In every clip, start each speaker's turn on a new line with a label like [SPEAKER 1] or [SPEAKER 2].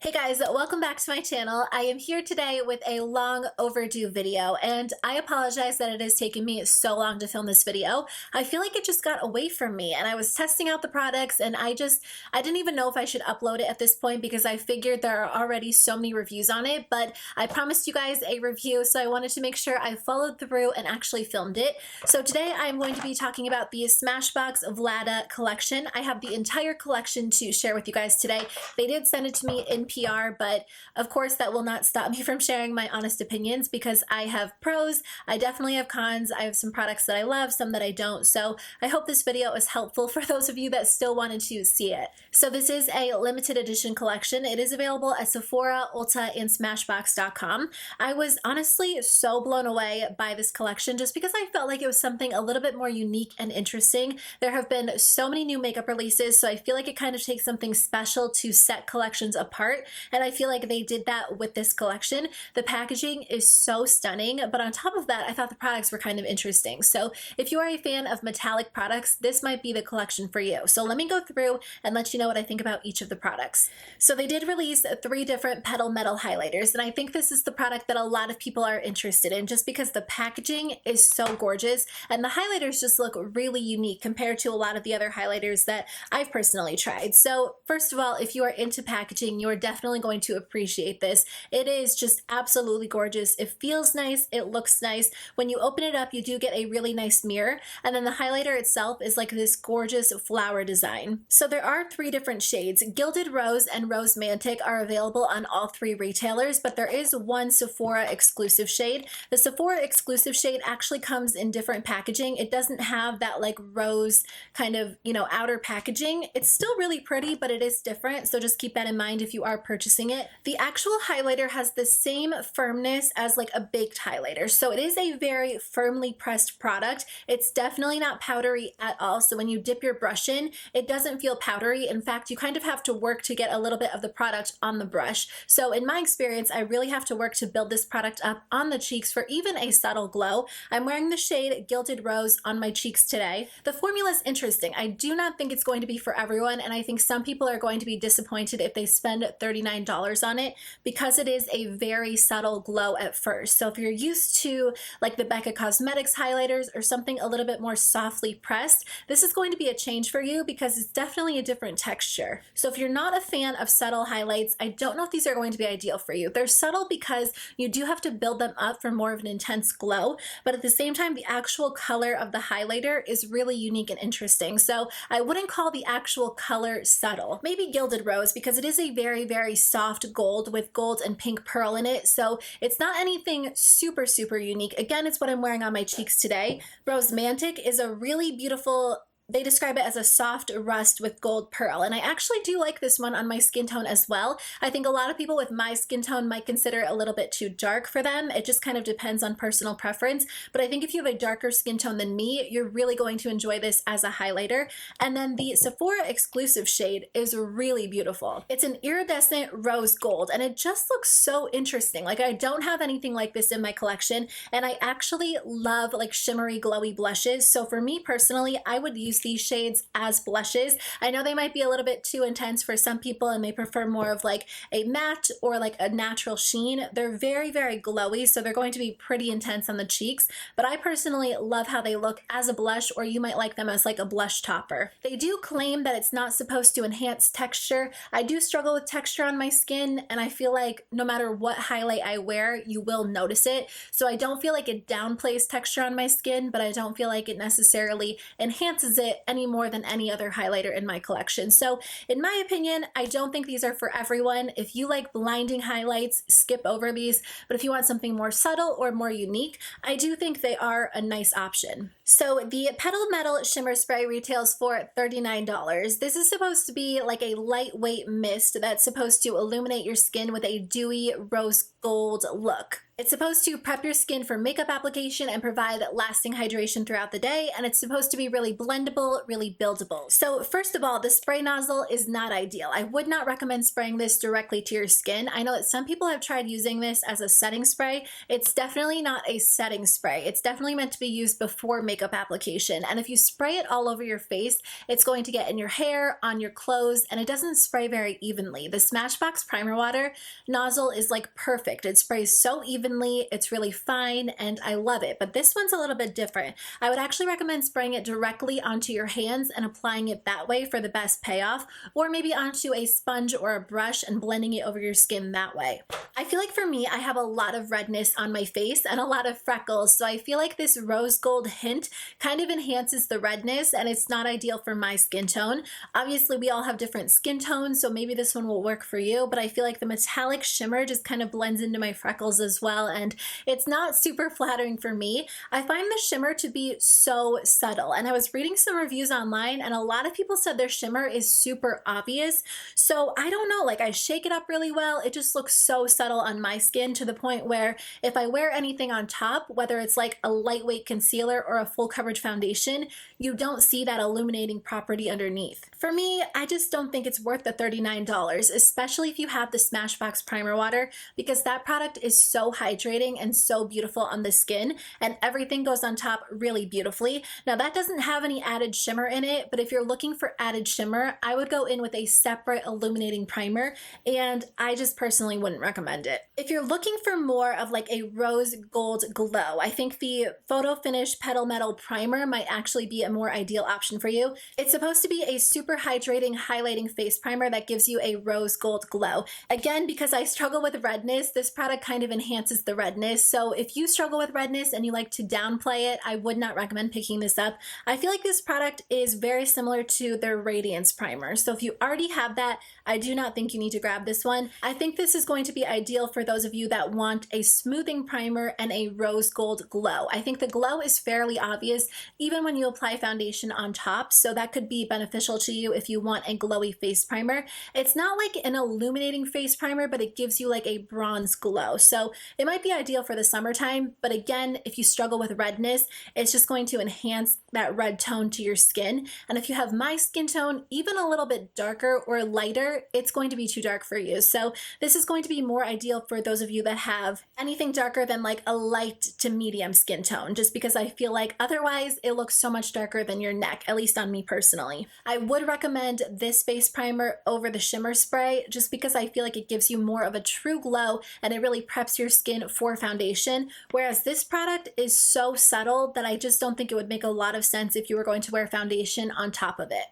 [SPEAKER 1] Hey guys, welcome back to my channel. I am here today with a long overdue video, and I apologize that it has taken me so long to film this video. I feel like it just got away from me, and I was testing out the products and I didn't even know if I should upload it at this point because I figured there are already so many reviews on it, but I promised you guys a review, so I wanted to make sure I followed through and actually filmed it. So today I'm going to be talking about the Smashbox Vlada collection. I have the entire collection to share with you guys today. They did send it to me in PR, but of course that will not stop me from sharing my honest opinions because I have pros, I definitely have cons, I have some products that I love, some that I don't, so I hope this video is helpful for those of you that still wanted to see it. So this is a limited edition collection. It is available at Sephora, Ulta, and Smashbox.com. I was honestly so blown away by this collection just because I felt like it was something a little bit more unique and interesting. There have been so many new makeup releases, so I feel like it kind of takes something special to set collections apart, and I feel like they did that with this collection. The packaging is so stunning, but on top of that, I thought the products were kind of interesting. So if you are a fan of metallic products, this might be the collection for you. So let me go through and let you know what I think about each of the products. So they did release 3 different petal metal highlighters, and I think this is the product that a lot of people are interested in just because the packaging is so gorgeous and the highlighters just look really unique compared to a lot of the other highlighters that I've personally tried. So first of all, if you are into packaging, you are definitely going to appreciate this. It is just absolutely gorgeous. It feels nice. It looks nice. When you open it up, you do get a really nice mirror, and then the highlighter itself is like this gorgeous flower design. So there are 3 different shades. Gilded Rose and Rose Mantic are available on all 3 retailers, but there is one Sephora exclusive shade. The Sephora exclusive shade actually comes in different packaging. It doesn't have that like rose kind of, outer packaging. It's still really pretty, but it is different. So just keep that in mind if you are purchasing it. The actual highlighter has the same firmness as like a baked highlighter. So it is a very firmly pressed product. It's definitely not powdery at all. So when you dip your brush in, it doesn't feel powdery. In fact, you kind of have to work to get a little bit of the product on the brush. So in my experience, I really have to work to build this product up on the cheeks for even a subtle glow. I'm wearing the shade Gilded Rose on my cheeks today. The formula is interesting. I do not think it's going to be for everyone, and I think some people are going to be disappointed if they spend $39 on it because it is a very subtle glow at first. So if you're used to like the Becca Cosmetics highlighters or something a little bit more softly pressed, this is going to be a change for you because it's definitely a different texture. So if you're not a fan of subtle highlights, I don't know if these are going to be ideal for you. They're subtle because you do have to build them up for more of an intense glow, but at the same time, the actual color of the highlighter is really unique and interesting. So I wouldn't call the actual color subtle. Maybe Gilded Rose because it is a very, very soft gold with gold and pink pearl in it. So it's not anything super, super unique. Again, it's what I'm wearing on my cheeks today. Rose Mantic is a really beautiful, they describe it as a soft rust with gold pearl, and I actually do like this one on my skin tone as well. I think a lot of people with my skin tone might consider it a little bit too dark for them. It just kind of depends on personal preference, but I think if you have a darker skin tone than me, you're really going to enjoy this as a highlighter. And then the Sephora exclusive shade is really beautiful. It's an iridescent rose gold, and it just looks so interesting. Like, I don't have anything like this in my collection, and I actually love like shimmery glowy blushes. So for me personally, I would use these shades as blushes. I know they might be a little bit too intense for some people and may prefer more of like a matte or like a natural sheen. They're very, very glowy, so they're going to be pretty intense on the cheeks, but I personally love how they look as a blush, or you might like them as like a blush topper. They do claim that it's not supposed to enhance texture. I do struggle with texture on my skin, and I feel like no matter what highlight I wear, you will notice it. So I don't feel like it downplays texture on my skin, but I don't feel like it necessarily enhances it any more than any other highlighter in my collection. So in my opinion, I don't think these are for everyone. If you like blinding highlights, skip over these, but if you want something more subtle or more unique, I do think they are a nice option. So the Petal Metal Shimmer Spray retails for $39. This is supposed to be like a lightweight mist that's supposed to illuminate your skin with a dewy rose gold look. It's supposed to prep your skin for makeup application and provide lasting hydration throughout the day, and it's supposed to be really blendable, really buildable. So first of all, the spray nozzle is not ideal. I would not recommend spraying this directly to your skin. I know that some people have tried using this as a setting spray. It's definitely not a setting spray. It's definitely meant to be used before makeup application, and if you spray it all over your face, it's going to get in your hair, on your clothes, and it doesn't spray very evenly. The Smashbox Primer Water nozzle is like perfect. It sprays so evenly. It's really fine and I love it, but this one's a little bit different. I would actually recommend spraying it directly onto your hands and applying it that way for the best payoff, or maybe onto a sponge or a brush and blending it over your skin that way. I feel like for me, I have a lot of redness on my face and a lot of freckles, so I feel like this rose gold hint kind of enhances the redness, and it's not ideal for my skin tone. Obviously, we all have different skin tones, so maybe this one will work for you, but I feel like the metallic shimmer just kind of blends into my freckles as well, and it's not super flattering for me. I find the shimmer to be so subtle, and I was reading some reviews online and a lot of people said their shimmer is super obvious. So I don't know, like I shake it up really well, it just looks so subtle on my skin to the point where if I wear anything on top, whether it's like a lightweight concealer or a full coverage foundation, you don't see that illuminating property underneath. For me, I just don't think it's worth the $39, especially if you have the Smashbox Primer Water, because that product is so hydrating and so beautiful on the skin, and everything goes on top really beautifully. Now that doesn't have any added shimmer in it, but if you're looking for added shimmer, I would go in with a separate illuminating primer, and I just personally wouldn't recommend it. If you're looking for more of like a rose gold glow, I think the Photo Finish Petal Metal Primer might actually be a more ideal option for you. It's supposed to be a super hydrating, highlighting face primer that gives you a rose gold glow. Again, because I struggle with redness, this product kind of enhances the redness. So if you struggle with redness and you like to downplay it, I would not recommend picking this up. I feel like this product is very similar to their Radiance Primer. So if you already have that, I do not think you need to grab this one. I think this is going to be ideal for those of you that want a smoothing primer and a rose gold glow. I think the glow is fairly obvious even when you apply foundation on top, so that could be beneficial to you if you want a glowy face primer. It's not like an illuminating face primer, but it gives you like a bronze glow. So it might be ideal for the summertime, but again, if you struggle with redness, it's just going to enhance that red tone to your skin. And if you have my skin tone, even a little bit darker or lighter, it's going to be too dark for you. So this is going to be more ideal for those of you that have anything darker than like a light to medium skin tone, just because I feel like otherwise it looks so much darker than your neck, at least on me personally. I would recommend this face primer over the Shimmer Spray just because I feel like it gives you more of a true glow and it really preps your skin for foundation, whereas this product is so subtle that I just don't think it would make a lot of sense if you were going to wear foundation on top of it.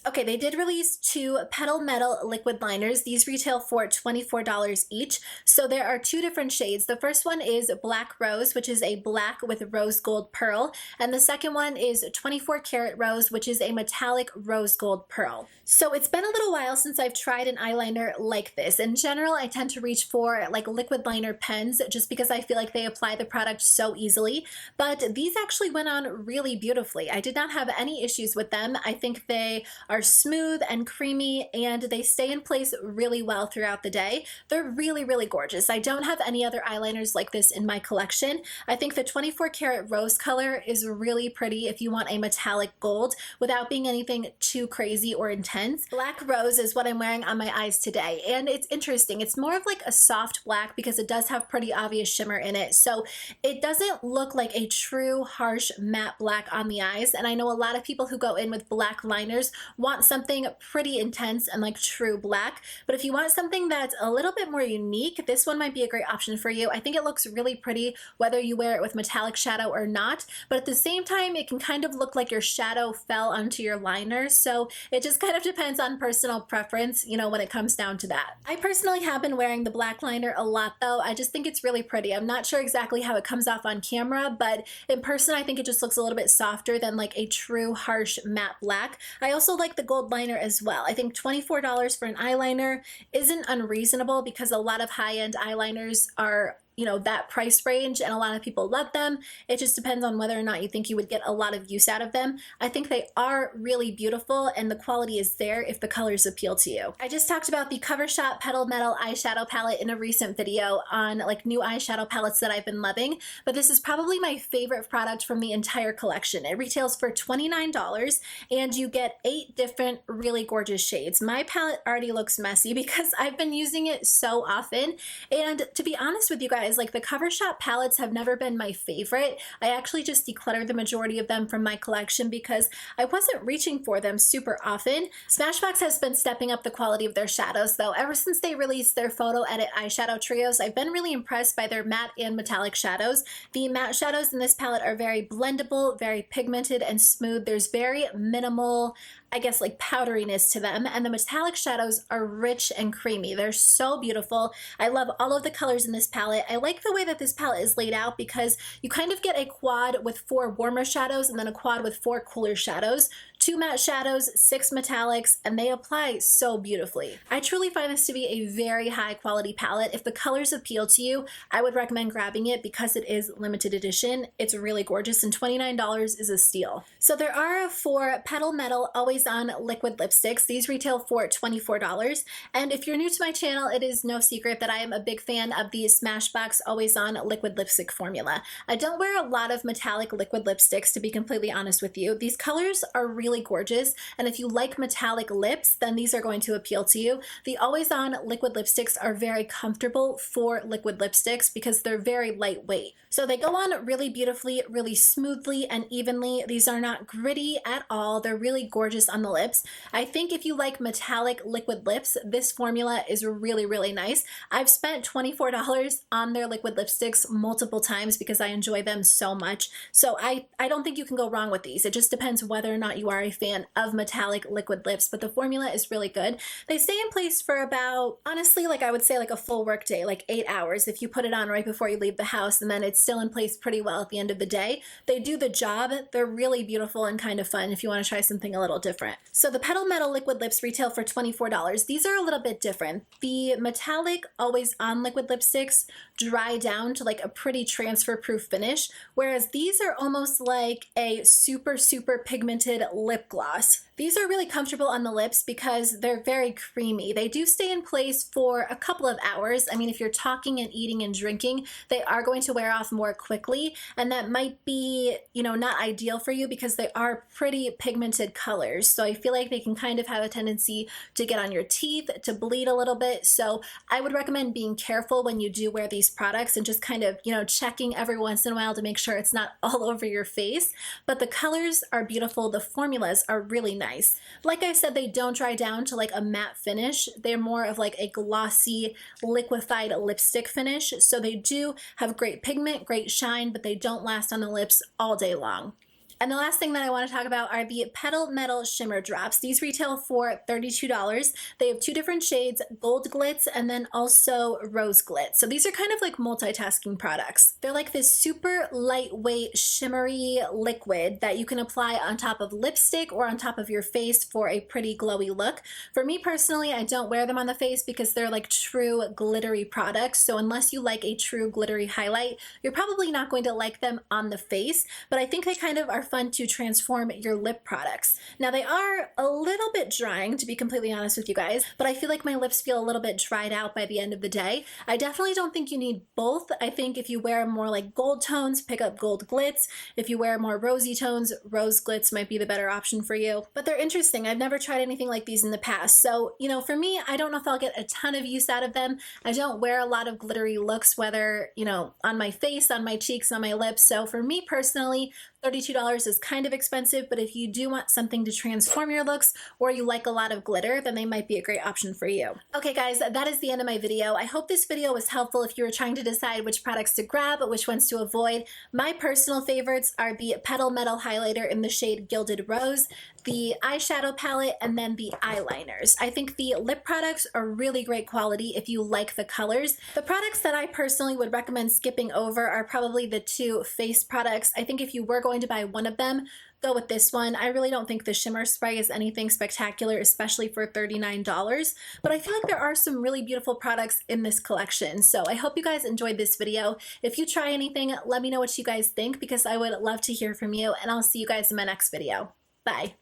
[SPEAKER 1] Okay, they did release 2 Petal Metal liquid liners. These retail for $24 each. So there are 2 different shades. The first one is Black Rose, which is a black with rose gold pearl. And the second one is 24 Karat Rose, which is a metallic rose gold pearl. So it's been a little while since I've tried an eyeliner like this. In general, I tend to reach for like liquid liner pens just because I feel like they apply the product so easily. But these actually went on really beautifully. I did not have any issues with them. I think they are smooth and creamy and they stay in place really well throughout the day. They're really, really gorgeous. I don't have any other eyeliners like this in my collection. I think the 24 Karat Rose color is really pretty if you want a metallic gold without being anything too crazy or intense. Black Rose is what I'm wearing on my eyes today, and it's interesting. It's more of like a soft black because it does have pretty obvious shimmer in it. So it doesn't look like a true harsh matte black on the eyes, and I know a lot of people who go in with black liners want something pretty intense and like true black, but if you want something that's a little bit more unique, this one might be a great option for you. I think it looks really pretty whether you wear it with metallic shadow or not, but at the same time it can kind of look like your shadow fell onto your liner, so it just kind of depends on personal preference, you know, when it comes down to that. I personally have been wearing the black liner a lot though. I just think it's really pretty. I'm not sure exactly how it comes off on camera, but in person I think it just looks a little bit softer than like a true harsh matte black. I also like the gold liner as well. I think $24 for an eyeliner isn't unreasonable because a lot of high-end eyeliners are you know, that price range, and a lot of people love them. It just depends on whether or not you think you would get a lot of use out of them. I think they are really beautiful, and the quality is there if the colors appeal to you. I just talked about the Cover Shop Petal Metal eyeshadow palette in a recent video on like new eyeshadow palettes that I've been loving, but this is probably my favorite product from the entire collection. It retails for $29, and you get 8 different really gorgeous shades. My palette already looks messy because I've been using it so often, and to be honest with you guys, like the Cover Shop palettes have never been my favorite. I actually just decluttered the majority of them from my collection because I wasn't reaching for them super often. Smashbox has been stepping up the quality of their shadows though. Ever since they released their photo edit eyeshadow trios, I've been really impressed by their matte and metallic shadows. The matte shadows in this palette are very blendable, very pigmented and smooth. There's very minimal, I guess, like powderiness to them, and the metallic shadows are rich and creamy. They're so beautiful. I love all of the colors in this palette. I like the way that this palette is laid out because you kind of get a quad with 4 warmer shadows and then a quad with 4 cooler shadows, 2 matte shadows, 6 metallics, and they apply so beautifully. I truly find this to be a very high quality palette. If the colors appeal to you, I would recommend grabbing it because it is limited edition. It's really gorgeous, and $29 is a steal. So there are 4 Petal Metal Always On liquid lipsticks. These retail for $24, and if you're new to my channel, it is no secret that I am a big fan of the Smashbox Always On liquid lipstick formula. I don't wear a lot of metallic liquid lipsticks, to be completely honest with you. These colors are really gorgeous, and if you like metallic lips, then these are going to appeal to you. The Always On liquid lipsticks are very comfortable for liquid lipsticks because they're very lightweight. So they go on really beautifully, really smoothly and evenly. These are not gritty at all. They're really gorgeous on the lips. I think if you like metallic liquid lips, this formula is really, really nice. I've spent $24 on their liquid lipsticks multiple times because I enjoy them so much. So I don't think you can go wrong with these. It just depends whether or not you are a fan of metallic liquid lips, but the formula is really good. They stay in place for about, honestly, like I would say like a full work day, like 8 hours if you put it on right before you leave the house, and then it's still in place pretty well at the end of the day. They do the job. They're really beautiful and kind of fun if you want to try something a little different. So the Petal Metal liquid lips retail for $24. These are a little bit different. The metallic Always On liquid lipsticks dry down to like a pretty transfer proof finish, whereas these are almost like a super, super pigmented lip gloss. These are really comfortable on the lips because they're very creamy. They do stay in place for a couple of hours. I mean, if you're talking and eating and drinking, they are going to wear off more quickly, and that might be, you know, not ideal for you because they are pretty pigmented colors. So I feel like they can kind of have a tendency to get on your teeth, to bleed a little bit. So I would recommend being careful when you do wear these products and just kind of, you know, checking every once in a while to make sure it's not all over your face. But the colors are beautiful. The formulas are really nice. Like I said, they don't dry down to like a matte finish. They're more of like a glossy, liquefied lipstick finish. So they do have great pigment, great shine, but they don't last on the lips all day long. And the last thing that I want to talk about are the Petal Metal Shimmer Drops. These retail for $32. They have 2 different shades, Gold Glitz and then also Rose Glitz. So these are kind of like multitasking products. They're like this super lightweight, shimmery liquid that you can apply on top of lipstick or on top of your face for a pretty glowy look. For me personally, I don't wear them on the face because they're like true glittery products. So unless you like a true glittery highlight, you're probably not going to like them on the face, but I think they kind of are fun to transform your lip products. Now they are a little bit drying, to be completely honest with you guys, but I feel like my lips feel a little bit dried out by the end of the day. I definitely don't think you need both. I think if you wear more like gold tones, pick up Gold Glitz. If you wear more rosy tones, Rose Glitz might be the better option for you. But they're interesting. I've never tried anything like these in the past. So, you know, for me, I don't know if I'll get a ton of use out of them. I don't wear a lot of glittery looks, whether, you know, on my face, on my cheeks, on my lips. So for me personally, $32 is kind of expensive, but if you do want something to transform your looks or you like a lot of glitter, then they might be a great option for you. Okay guys, that is the end of my video. I hope this video was helpful if you were trying to decide which products to grab, which ones to avoid. My personal favorites are the Petal Metal Highlighter in the shade Gilded Rose, the eyeshadow palette, and then the eyeliners. I think the lip products are really great quality if you like the colors. The products that I personally would recommend skipping over are probably the 2 face products. I think if you were going to buy one one of them, go with this one. I really don't think the Shimmer Spray is anything spectacular, especially for $39, but I feel like there are some really beautiful products in this collection. So I hope you guys enjoyed this video. If you try anything, let me know what you guys think because I would love to hear from you, and I'll see you guys in my next video. Bye.